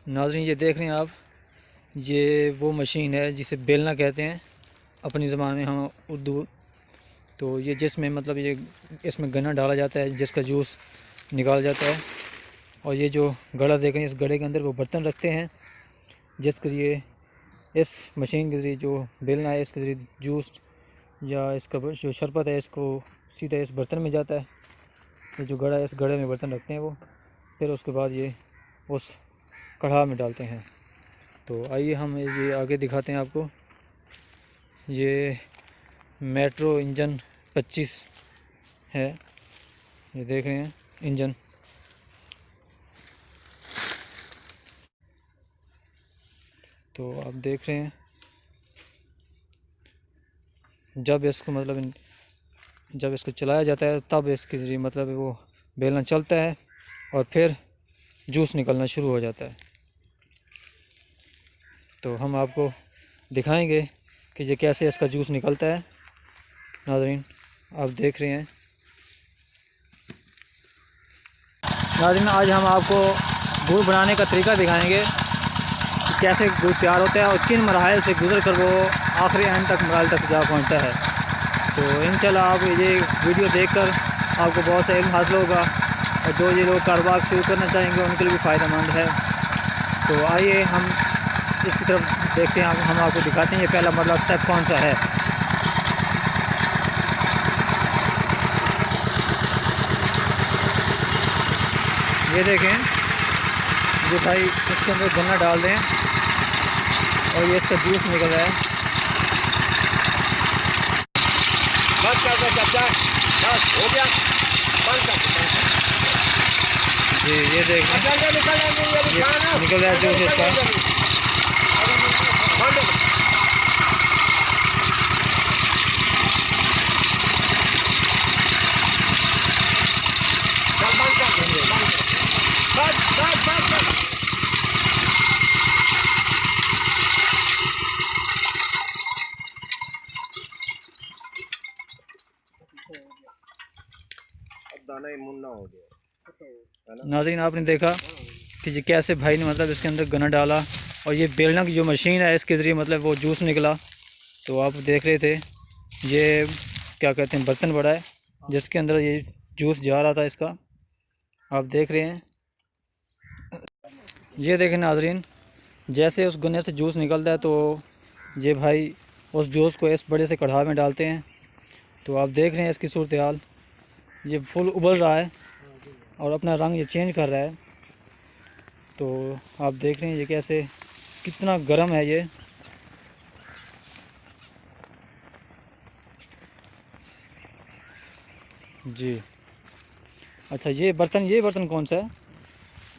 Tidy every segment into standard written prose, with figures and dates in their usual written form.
नाज़रीन ये देख रहे हैं आप, ये वो मशीन है जिसे बेलना कहते हैं अपनी ज़बान में, हम उर्दू। तो ये जिसमें मतलब ये इसमें गन्ना डाला जाता है जिसका जूस निकाला जाता है। और ये जो गड़ा देख रहे हैं, इस गड़े के अंदर वो बर्तन रखते हैं जिसके लिए इस मशीन के ज़रिए जो बेलना है इसके ज़रिए जूस या इसका जो शरबत है इसको सीधा इस बर्तन में जाता है। ये जो गड़ा है इस गड़े में बर्तन रखते हैं वो, फिर उसके बाद ये उस कढ़ा में डालते हैं। तो आइए हम ये आगे दिखाते हैं आपको। ये मेट्रो इंजन 25 है, ये देख रहे हैं इंजन। तो आप देख रहे हैं जब इसको मतलब जब इसको चलाया जाता है तब इसके ज़रिए मतलब वो बेलना चलता है और फिर जूस निकलना शुरू हो जाता है। तो हम आपको दिखाएंगे कि ये कैसे इसका जूस निकलता है। नाज़रीन आप देख रहे हैं। नाज़रीन आज हम आपको गुड़ बनाने का तरीका दिखाएंगे कि कैसे गुड़ तैयार होता है और किन मराहल से गुजर कर वो आखिरी एंड तक मराहल तक जा पहुंचता है। तो इंशाल्लाह आप ये वीडियो देखकर आपको बहुत सा इल्म हासिल होगा और जो ये लोग कारोबार शुरू करना चाहेंगे उनके लिए भी फ़ायदेमंद है। तो आइए हम इसकी तरफ देखते हैं, हम आपको दिखाते हैं ये पहला मतलब स्टेप कौन सा है। ये देखें, ये भाई इसके अंदर गन्ना डाल दें और ये इसका जूस निकल रहा है। बस कर दो चाचा, बस हो गया, बंद कर जी ये देखें, ये निकल रहा है जूस इसका। दाना ही मुन्ना हो गया। नाज़रीन आपने देखा कि जी कैसे भाई ने मतलब इसके अंदर गन्ना डाला और ये बेलना की जो मशीन है इसके ज़रिए मतलब वो जूस निकला। तो आप देख रहे थे ये क्या कहते हैं बर्तन बड़ा है जिसके अंदर ये जूस जा रहा था इसका, आप देख रहे हैं। ये देखें नाज़रीन, जैसे उस गन्ने से जूस निकलता है तो ये भाई उस जूस को इस बड़े से कढ़ा में डालते हैं। तो आप देख रहे हैं इसकी सूरत हाल, ये फुल उबल रहा है और अपना रंग ये चेंज कर रहा है। तो आप देख रहे हैं ये कैसे कितना गर्म है ये। जी अच्छा, ये बर्तन कौन सा है?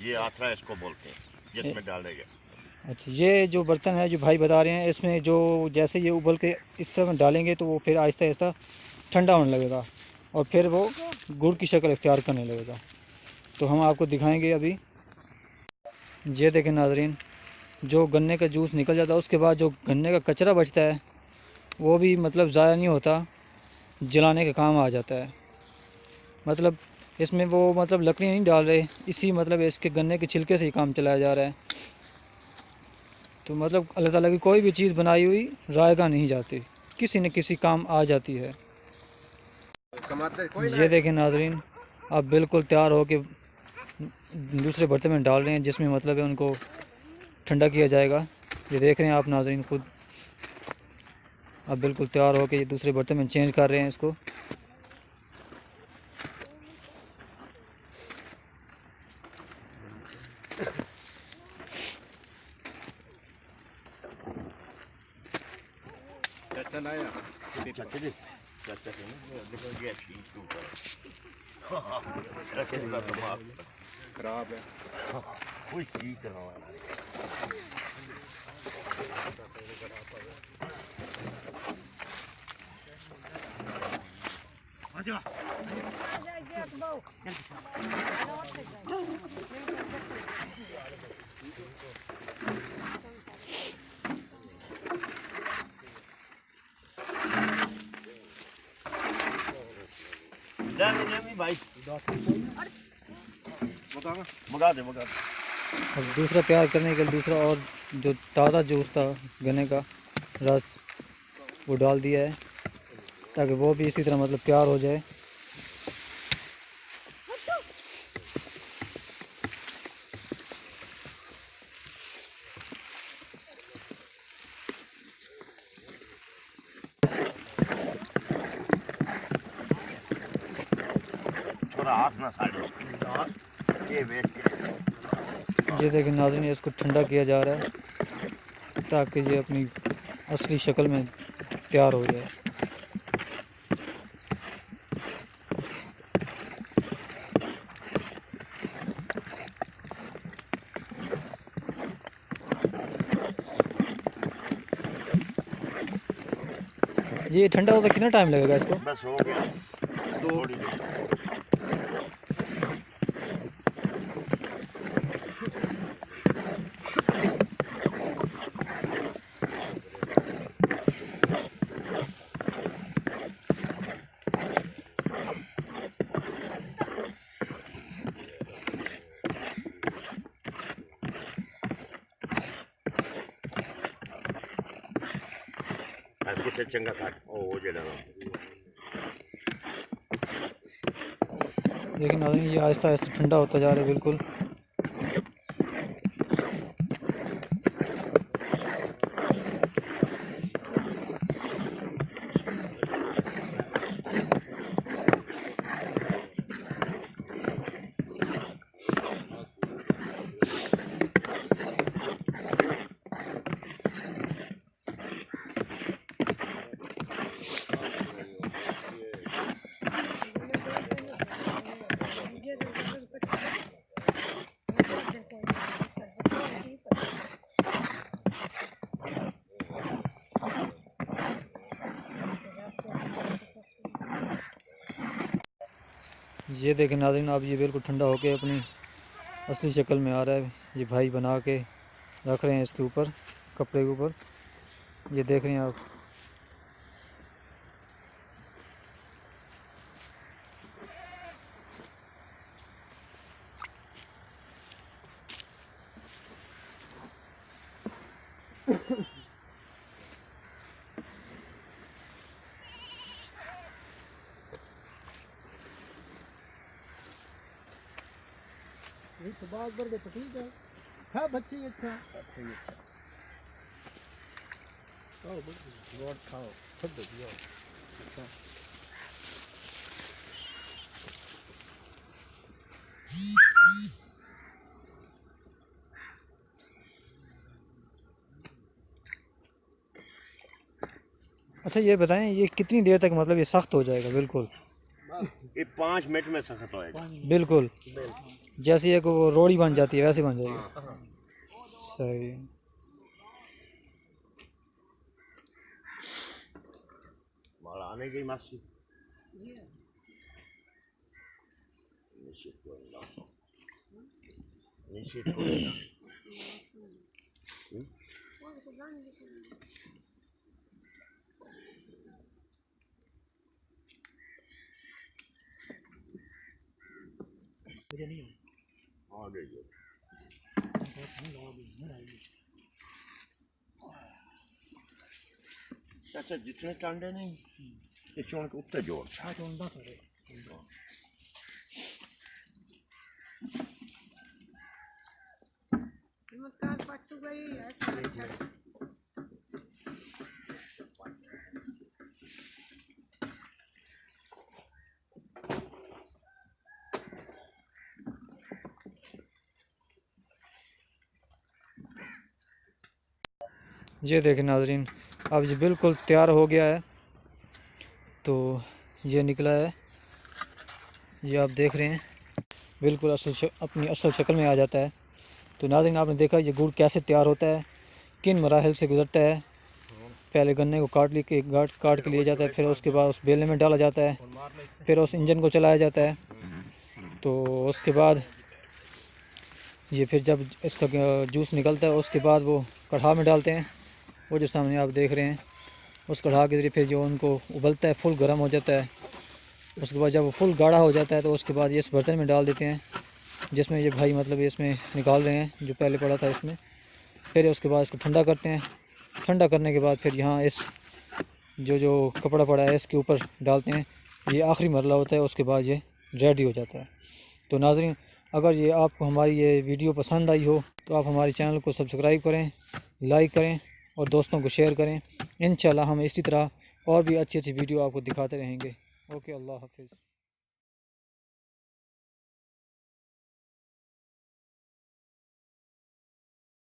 ये आथरा इसको बोलते हैं जिसमें डालेंगे। अच्छा, ये जो बर्तन है जो भाई बता रहे हैं इसमें जो जैसे ये उबल के इस तरह में डालेंगे तो वो फिर आहिस्ता आहिस्ता ठंडा होने लगेगा और फिर वो गुड़ की शक्ल इख्तियार करने लगेगा। तो हम आपको दिखाएंगे अभी। ये देखें नाज़रीन, जो गन्ने का जूस निकल जाता है उसके बाद जो गन्ने का कचरा बचता है वो भी मतलब ज़ाया नहीं होता, जलाने के काम आ जाता है। मतलब इसमें वो मतलब लकड़ी नहीं डाल रहे, इसी मतलब इसके गन्ने के छिलके से ही काम चलाया जा रहा है। तो मतलब अल्लाह ताला की कोई भी चीज़ बनाई हुई रायगा नहीं जाती, किसी न किसी काम आ जाती है। ये देखें नाज़रीन, अब बिल्कुल तैयार हो के दूसरे बर्तन में डाल रहे हैं जिसमें मतलब है उनको ठंडा किया जाएगा। ये देख रहे हैं आप नाज़रीन खुद, अब बिल्कुल तैयार हो के ये दूसरे बर्तन में चेंज कर रहे हैं इसको। चाचा लाया चाचा से देखो गया ठीक ऊपर चाचा दिमाग खराब है, कोई ठीक करवा भाई, मंगा दे। अब दूसरा तैयार करने के लिए दूसरा और जो ताज़ा जूस था गन्ने का रस वो डाल दिया है ताकि वो भी इसी तरह मतलब तैयार हो जाए। थोड़ा हाथ ना साड़ो, ये वेट के ये देखिए नाज़रीन, इसको ठंडा किया जा रहा है ताकि ये अपनी असली शक्ल में तैयार हो जाए। ये ठंडा होता कितना टाइम लगेगा इसको? बस हो गया, थोड़ी देर। किसे चंगा काट ओ हो जाएगा। लेकिन नाज़रीन ये आहिस्ता आहिस्ता ठंडा होता जा रहा है बिल्कुल। ये देखें नाज़रीन, अब ये बिल्कुल ठंडा होके अपनी असली शक्ल में आ रहा है। ये भाई बना के रख रहे हैं इसके ऊपर, कपड़े के ऊपर। ये देख रहे हैं आप। तो बात बढ़ गई तो ठीक है। हाँ बच्चे ही अच्छा, अच्छा ही अच्छा। खाओ रोड खाओ, खुद देखिए। अच्छा अच्छा ये बताएं, ये कितनी देर तक मतलब ये सख्त हो जाएगा? बिल्कुल ये 5 मिनट में सख्त होएगा। बिल्कुल जैसे एक वो रोड़ी बन जाती है वैसे बन जाएगी। सही। माल आने गई मासी निश्चित कोई निश्चित कोई आ गई है। अच्छा जितने टांडे नहीं ये चोन के उत्ते जोड़ ये देखें नाजरीन, अब ये बिल्कुल तैयार हो गया है। तो ये निकला है, ये आप देख रहे हैं बिल्कुल अपनी असल शक्ल में आ जाता है। तो नाज़रीन आपने देखा ये गुड़ कैसे तैयार होता है, किन मराहल से गुजरता है। पहले गन्ने को काट के लिया जाता है, फिर उसके बाद उस बेलने में डाला जाता है, फिर उस इंजन को चलाया जाता है। तो उसके बाद ये फिर जब इसका जूस निकलता है उसके बाद वो कढ़ा में डालते हैं। वो जो सामने आप देख रहे हैं उस कढ़ा के ज़रिए फिर जो उनको उबलता है, फुल गर्म हो जाता है। उसके बाद जब वो फुल गाढ़ा हो जाता है तो उसके बाद ये इस बर्तन में डाल देते हैं। जिसमें ये भाई मतलब इसमें निकाल रहे हैं जो पहले पड़ा था इसमें। फिर उसके बाद इसको ठंडा करते हैं। ठंडा करने के बाद फिर यहाँ इस जो कपड़ा पड़ा है इसके ऊपर डालते हैं। ये आखिरी मरला होता है, उसके बाद ये रेडी हो जाता है। तो नाज़रीन, अगर ये आपको हमारी ये वीडियो पसंद आई हो तो आप हमारे चैनल को सब्सक्राइब करें, लाइक करें और दोस्तों को शेयर करें। इंशाल्लाह हम इसी तरह और भी अच्छी अच्छी वीडियो आपको दिखाते रहेंगे। ओके, अल्लाह हाफिज़।